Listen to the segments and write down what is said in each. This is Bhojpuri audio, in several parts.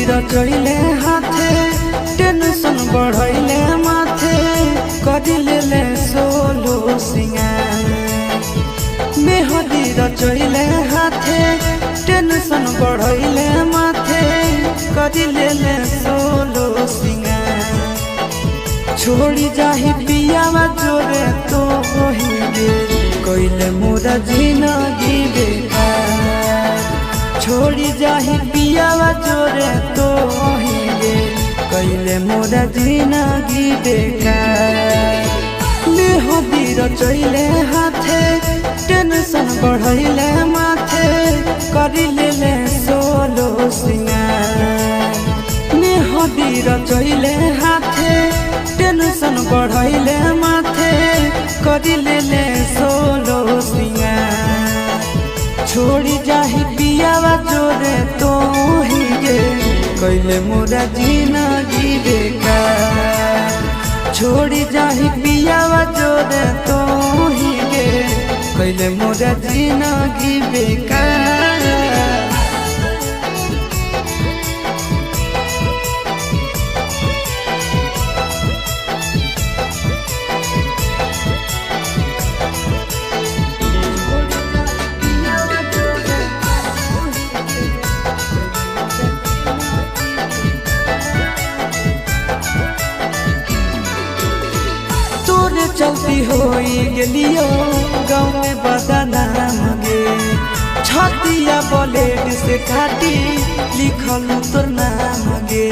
रचैले हाथे टेंशन बढ़ैले माथे कदिले सोलो सिंगार मेहदी रचैले हाथे टेंशन बढ़ैले माथे कदिले सोलो सिंगार छोड़ी जाही पियावा जोरे तो होइबे कइले मोरा जिंदगी बेकार छोड़ी जाही पियावा जोरे तो होइबे कइले मोरा जिंदगी बेकार मेहदी रचैले हाथे टेंशन बढ़ैले माथे करिले सोलो सिंगार मेहदी रचैले हाथे टेंशन बढ़ैले माथे करिले सोलो सिंगार छोड़ी जाही पियावा जोरे तो ही गे कइले मोरा जिंदगी बेकार छोड़ी जाही पियावा जोरे तो ही गे कइले मोरा जिंदगी बेकार चलती होई गेलियो गाँव में बदनाम गे छतिया ब्लेड से काटी लिखल तोर नाम गे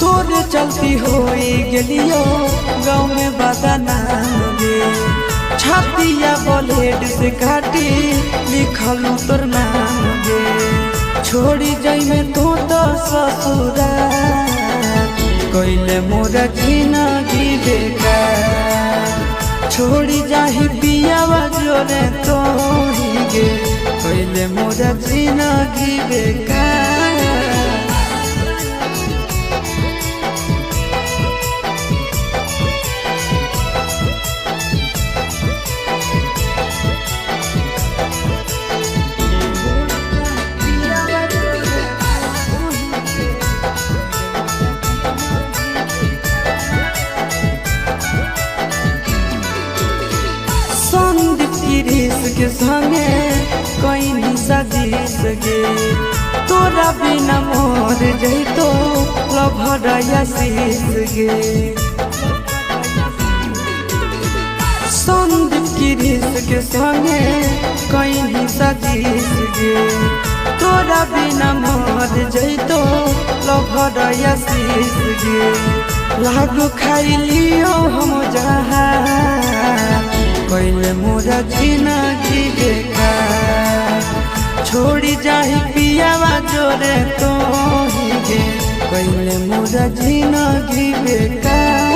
तोरे चलती होई गेलियो गाँव में बदनाम गे छतिया ब्लेड से काटी लिखल तोर नाम गे छोड़ी जाई में तू तो ससुराल कइले मोरा जिंदगी बेकार छोड़ी जाही पियावा जोरे तो ही गे कइले मोरा जिंदगी बेकार के संगे कोई नहीं सजीस गे तोरा बिना मोर जइतो लभड़या शीस गे संदीप गिरीश के संगे कोई नहीं सजीस गे तोरा बिना मोर जइतो लभड़या शीस गे लागू खाई लियो हम जहाँ कइले मोरा जिंदगी बेकार छोड़ी जाही पियावा जोरे तो ही गे कइले मोरा जिंदगी बेकार।